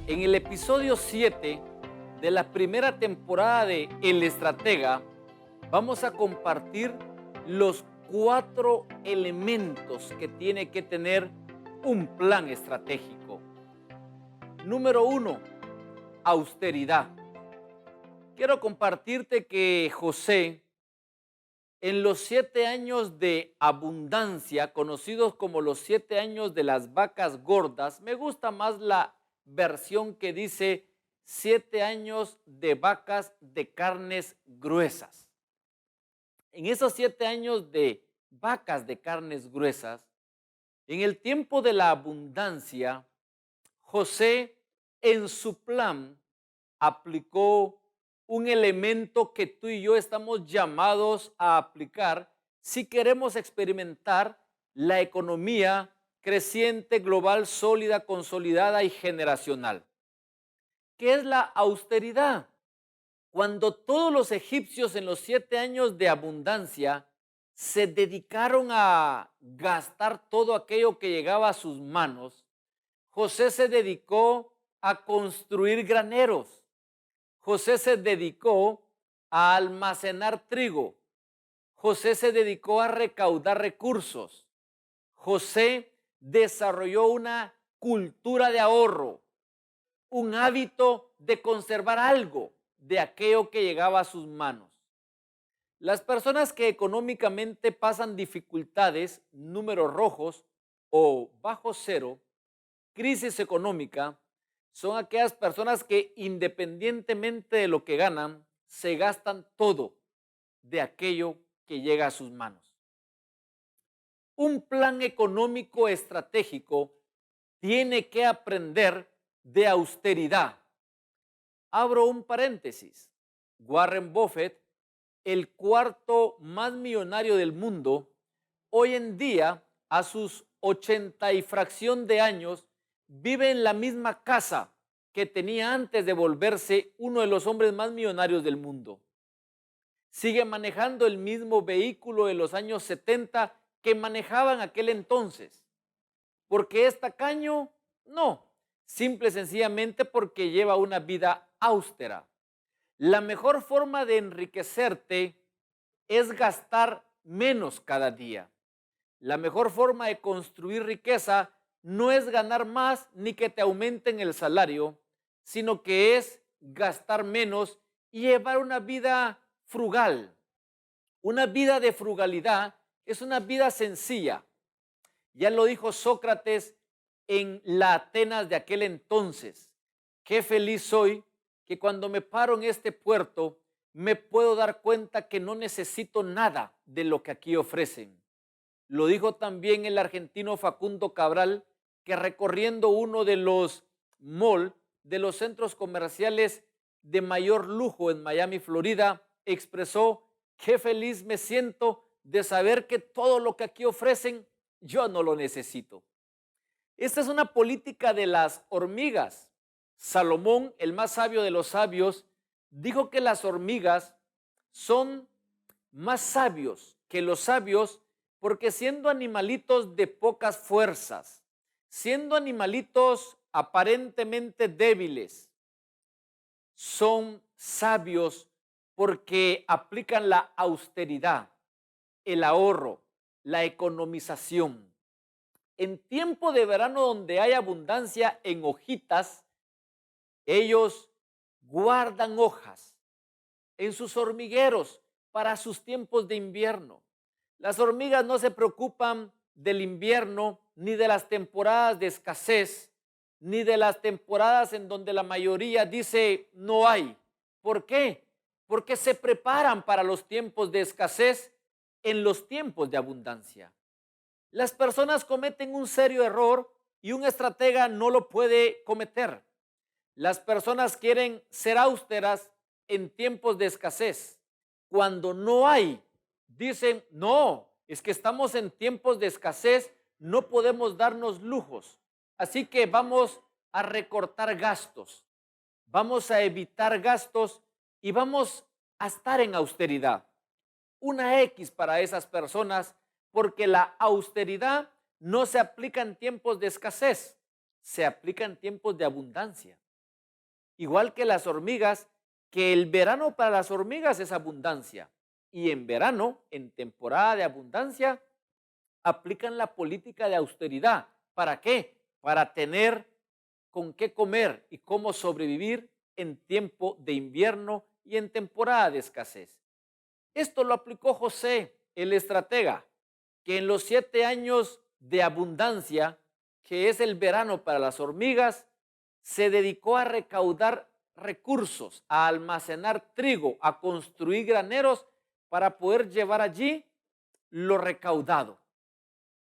En el episodio 7 de la primera temporada de El Estratega, vamos a compartir los 4 elementos que tiene que tener un plan estratégico. Número 1, austeridad. Quiero compartirte que José, en los 7 años de abundancia, conocidos como los 7 años de las vacas gordas, me gusta más la versión que dice 7 años de vacas de carnes gruesas. En esos 7 años de vacas de carnes gruesas, en el tiempo de la abundancia, José en su plan aplicó un elemento que tú y yo estamos llamados a aplicar si queremos experimentar la economía creciente, global, sólida, consolidada y generacional. ¿Qué es la austeridad? Cuando todos los egipcios en los 7 años de abundancia se dedicaron a gastar todo aquello que llegaba a sus manos, José se dedicó a construir graneros. José se dedicó a almacenar trigo. José se dedicó a recaudar recursos. José desarrolló una cultura de ahorro, un hábito de conservar algo de aquello que llegaba a sus manos. Las personas que económicamente pasan dificultades, números rojos o bajo cero, crisis económica, son aquellas personas que independientemente de lo que ganan, se gastan todo de aquello que llega a sus manos. Un plan económico estratégico tiene que aprender de austeridad. Abro un paréntesis. Warren Buffett, el cuarto más millonario del mundo, hoy en día, a sus 80 y fracción de años, vive en la misma casa que tenía antes de volverse uno de los hombres más millonarios del mundo. Sigue manejando el mismo vehículo de los años 70 que manejaban aquel entonces. ¿Por qué es tacaño? No, simple y sencillamente porque lleva una vida austera. La mejor forma de enriquecerte es gastar menos cada día. La mejor forma de construir riqueza no es ganar más ni que te aumenten el salario, sino que es gastar menos y llevar una vida frugal. Una vida de frugalidad es una vida sencilla. Ya lo dijo Sócrates en la Atenas de aquel entonces. Qué feliz soy que cuando me paro en este puerto me puedo dar cuenta que no necesito nada de lo que aquí ofrecen. Lo dijo también el argentino Facundo Cabral, que recorriendo uno de los malls, de los centros comerciales de mayor lujo en Miami, Florida, expresó: qué feliz me siento de saber que todo lo que aquí ofrecen yo no lo necesito. Esta es una política de las hormigas. Salomón, el más sabio de los sabios, dijo que las hormigas son más sabios que los sabios porque siendo animalitos de pocas fuerzas, siendo animalitos aparentemente débiles, son sabios porque aplican la austeridad, el ahorro, la economización. En tiempo de verano donde hay abundancia en hojitas, ellos guardan hojas en sus hormigueros para sus tiempos de invierno. Las hormigas no se preocupan del invierno, ni de las temporadas de escasez, ni de las temporadas en donde la mayoría dice no hay. ¿Por qué? Porque se preparan para los tiempos de escasez en los tiempos de abundancia. Las personas cometen un serio error y un estratega no lo puede cometer. Las personas quieren ser austeras en tiempos de escasez. Cuando no hay, dicen, no, es que estamos en tiempos de escasez, no podemos darnos lujos. Así que vamos a recortar gastos, vamos a evitar gastos y vamos a estar en austeridad. Una X para esas personas porque la austeridad no se aplica en tiempos de escasez, se aplica en tiempos de abundancia. igual que las hormigas, que el verano para las hormigas es abundancia. Y en verano, en temporada de abundancia, aplican la política de austeridad. ¿Para qué? Para tener con qué comer y cómo sobrevivir en tiempo de invierno y en temporada de escasez. Esto lo aplicó José, el estratega, que en los 7 años de abundancia, que es el verano para las hormigas, se dedicó a recaudar recursos, a almacenar trigo, a construir graneros para poder llevar allí lo recaudado.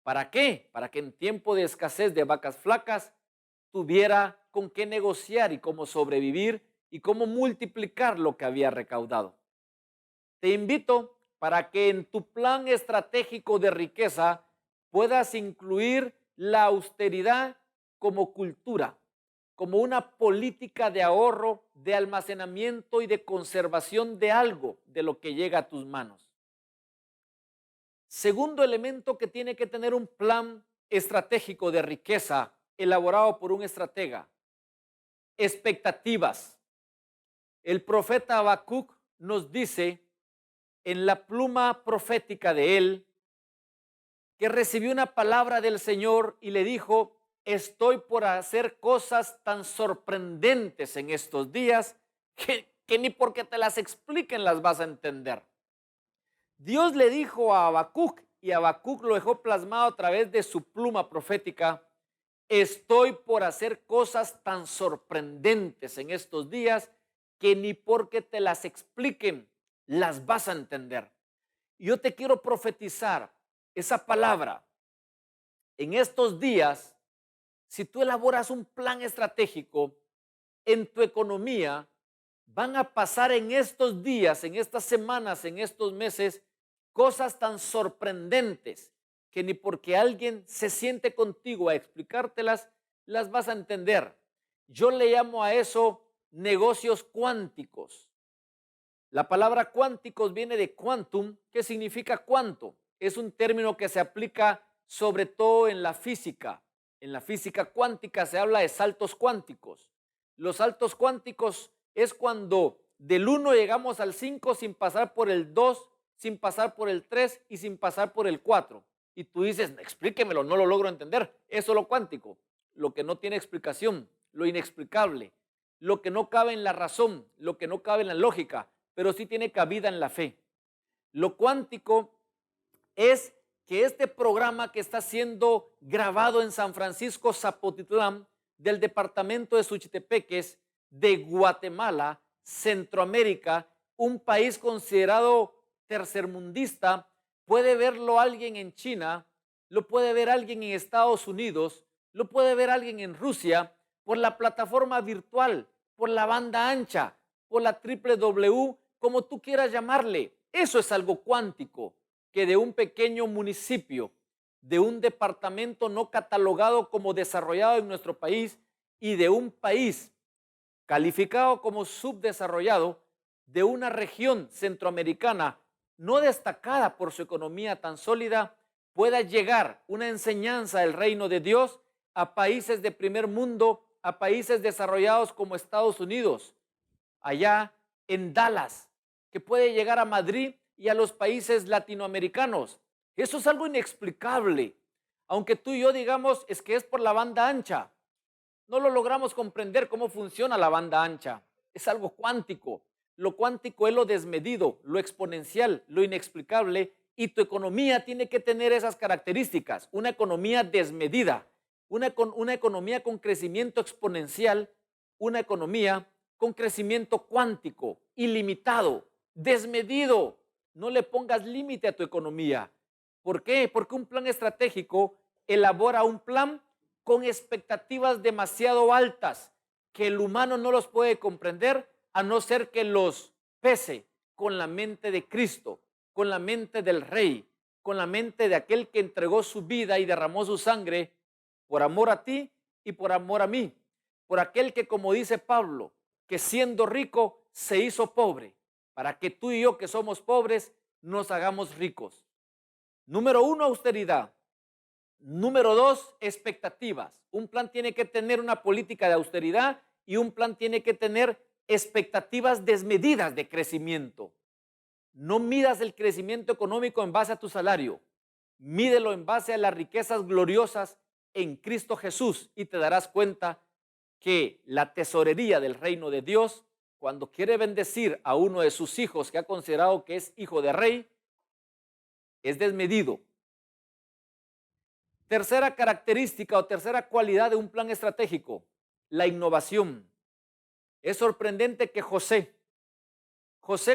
¿Para qué? Para que en tiempo de escasez de vacas flacas tuviera con qué negociar y cómo sobrevivir y cómo multiplicar lo que había recaudado. Te invito para que en tu plan estratégico de riqueza puedas incluir la austeridad como cultura, como una política de ahorro, de almacenamiento y de conservación de algo de lo que llega a tus manos. Segundo elemento que tiene que tener un plan estratégico de riqueza elaborado por un estratega: expectativas. El profeta Habacuc nos dice en la pluma profética de él que recibió una palabra del Señor y le dijo: estoy por hacer cosas tan sorprendentes en estos días que ni porque te las expliquen las vas a entender. Dios le dijo a Habacuc, y Habacuc lo dejó plasmado a través de su pluma profética: estoy por hacer cosas tan sorprendentes en estos días que ni porque te las expliquen las vas a entender. Yo te quiero profetizar esa palabra. En estos días, si tú elaboras un plan estratégico en tu economía, van a pasar en estos días, en estas semanas, en estos meses, cosas tan sorprendentes que ni porque alguien se siente contigo a explicártelas, las vas a entender. Yo le llamo a eso negocios cuánticos. La palabra cuánticos viene de quantum, que significa cuánto. Es un término que se aplica sobre todo en la física. En la física cuántica se habla de saltos cuánticos. Los saltos cuánticos es cuando del 1 llegamos al 5 sin pasar por el 2, sin pasar por el 3 y sin pasar por el 4. Y tú dices: explíquemelo, no lo logro entender. Eso es lo cuántico, lo que no tiene explicación, lo inexplicable, lo que no cabe en la razón, lo que no cabe en la lógica, pero sí tiene cabida en la fe. Lo cuántico es que este programa que está siendo grabado en San Francisco Zapotitlán, del departamento de Suchitepeques, de Guatemala, Centroamérica, un país considerado tercermundista, puede verlo alguien en China, lo puede ver alguien en Estados Unidos, lo puede ver alguien en Rusia, por la plataforma virtual, por la banda ancha, por la www, como tú quieras llamarle. Eso es algo cuántico, que de un pequeño municipio, de un departamento no catalogado como desarrollado en nuestro país y de un país calificado como subdesarrollado, de una región centroamericana no destacada por su economía tan sólida, pueda llegar una enseñanza del reino de Dios a países de primer mundo, a países desarrollados como Estados Unidos, allá en Dallas, que puede llegar a Madrid y a los países latinoamericanos. Eso es algo inexplicable. Aunque tú y yo digamos es que es por la banda ancha, no lo logramos comprender cómo funciona la banda ancha. Es algo cuántico. Lo cuántico es lo desmedido, lo exponencial, lo inexplicable, y tu economía tiene que tener esas características. Una economía desmedida, una economía con crecimiento exponencial, una economía con crecimiento cuántico, ilimitado, desmedido. No le pongas límite a tu economía. ¿Por qué? Porque un plan estratégico elabora un plan con expectativas demasiado altas que el humano no los puede comprender a no ser que los pese con la mente de Cristo, con la mente del Rey, con la mente de aquel que entregó su vida y derramó su sangre por amor a ti y por amor a mí, por aquel que, como dice Pablo, que siendo rico se hizo pobre, para que tú y yo, que somos pobres, nos hagamos ricos. Número 1, austeridad. Número 2, expectativas. Un plan tiene que tener una política de austeridad y un plan tiene que tener expectativas desmedidas de crecimiento. No midas el crecimiento económico en base a tu salario, mídelo en base a las riquezas gloriosas en Cristo Jesús y te darás cuenta que la tesorería del reino de Dios, cuando quiere bendecir a uno de sus hijos que ha considerado que es hijo de rey, es desmedido. Tercera característica o tercera cualidad de un plan estratégico, la innovación. Es sorprendente que José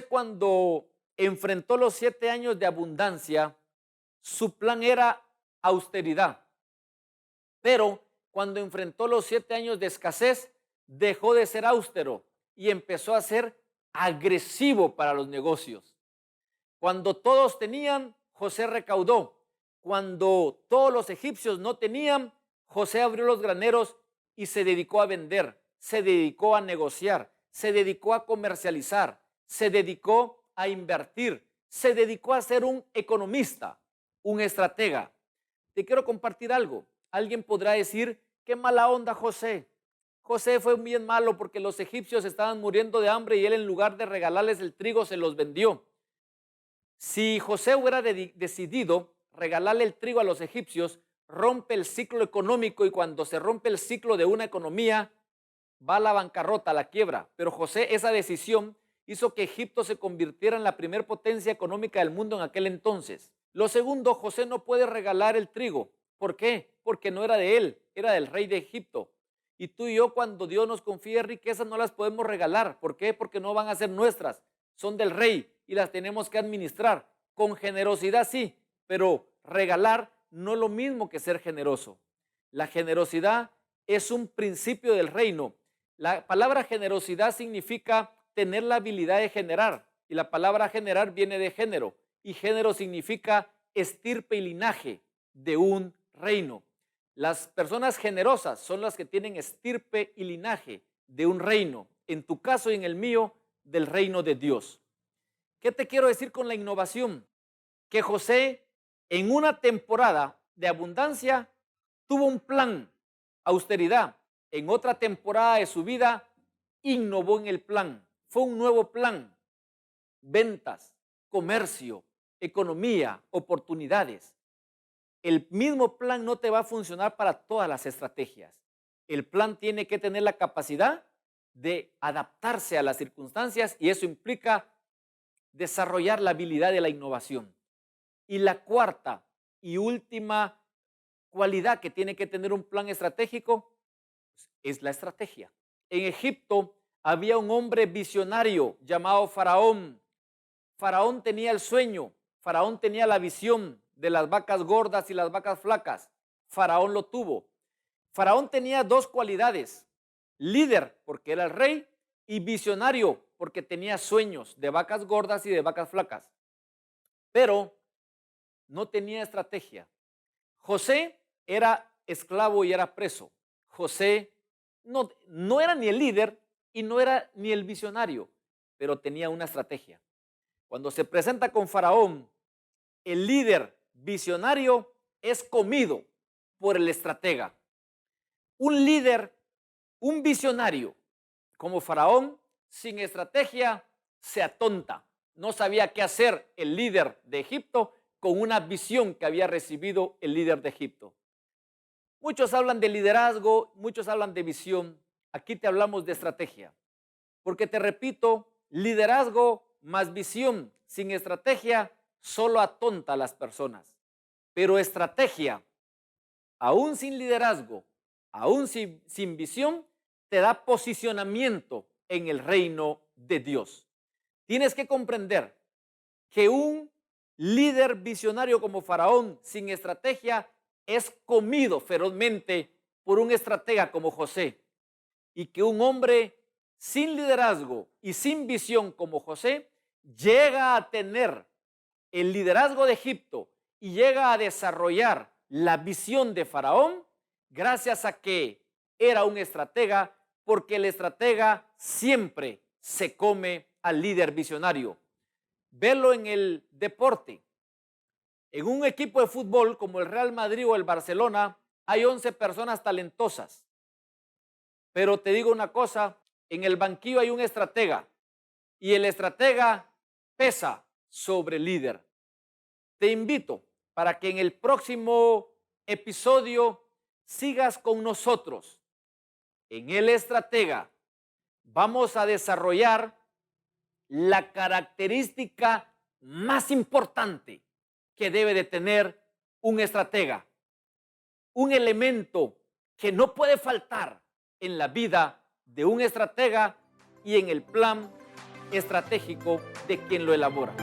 cuando enfrentó los 7 años de abundancia, su plan era austeridad. Pero cuando enfrentó los 7 años de escasez, dejó de ser austero y empezó a ser agresivo para los negocios. Cuando todos tenían, José recaudó. Cuando todos los egipcios no tenían, José abrió los graneros y se dedicó a vender, se dedicó a negociar, se dedicó a comercializar, se dedicó a invertir, se dedicó a ser un economista, un estratega. Te quiero compartir algo. Alguien podrá decir, qué mala onda José. José fue bien malo porque los egipcios estaban muriendo de hambre y él en lugar de regalarles el trigo se los vendió. Si José hubiera decidido regalarle el trigo a los egipcios, rompe el ciclo económico y cuando se rompe el ciclo de una economía, va a la bancarrota, a la quiebra. Pero José, esa decisión hizo que Egipto se convirtiera en la primer potencia económica del mundo en aquel entonces. Lo segundo, José no puede regalar el trigo. ¿Por qué? Porque no era de él, era del rey de Egipto. Y tú y yo, cuando Dios nos confía riquezas, no las podemos regalar. ¿Por qué? Porque no van a ser nuestras, son del rey y las tenemos que administrar. Con generosidad sí, pero regalar no es lo mismo que ser generoso. La generosidad es un principio del reino. La palabra generosidad significa tener la habilidad de generar y la palabra generar viene de género y género significa estirpe y linaje de un reino. Las personas generosas son las que tienen estirpe y linaje de un reino, en tu caso y en el mío, del reino de Dios. ¿Qué te quiero decir con la innovación? Que José en una temporada de abundancia tuvo un plan, austeridad. En otra temporada de su vida innovó en el plan. Fue un nuevo plan. Ventas, comercio, economía, oportunidades. El mismo plan no te va a funcionar para todas las estrategias. El plan tiene que tener la capacidad de adaptarse a las circunstancias y eso implica desarrollar la habilidad de la innovación. Y la cuarta y última cualidad que tiene que tener un plan estratégico es la estrategia. En Egipto había un hombre visionario llamado Faraón. Faraón tenía el sueño, Faraón tenía la visión de las vacas gordas y las vacas flacas. Faraón lo tuvo. Faraón tenía dos cualidades: líder, porque era el rey, y visionario, porque tenía sueños de vacas gordas y de vacas flacas. Pero no tenía estrategia. José era esclavo y era preso. José no era ni el líder y no era ni el visionario, pero tenía una estrategia. Cuando se presenta con Faraón, el líder visionario es comido por el estratega. Un líder, un visionario como Faraón, sin estrategia, se atonta. No sabía qué hacer el líder de Egipto con una visión que había recibido el líder de Egipto. Muchos hablan de liderazgo, muchos hablan de visión. Aquí te hablamos de estrategia. Porque te repito, liderazgo más visión sin estrategia solo atonta a las personas. Pero estrategia, aún sin liderazgo, aún sin visión, te da posicionamiento en el reino de Dios. Tienes que comprender que un líder visionario como Faraón sin estrategia es comido ferozmente por un estratega como José, y que un hombre sin liderazgo y sin visión como José llega a tener el liderazgo de Egipto y llega a desarrollar la visión de Faraón gracias a que era un estratega, porque el estratega siempre se come al líder visionario. Velo en el deporte. En un equipo de fútbol como el Real Madrid o el Barcelona hay 11 personas talentosas, Pero te digo una cosa, en el banquillo hay un estratega y el estratega pesa sobre el líder. Te invito para que en el próximo episodio sigas con nosotros. En el estratega vamos a desarrollar la característica más importante que debe de tener un estratega, un elemento que no puede faltar en la vida de un estratega y en el plan estratégico de quien lo elabora.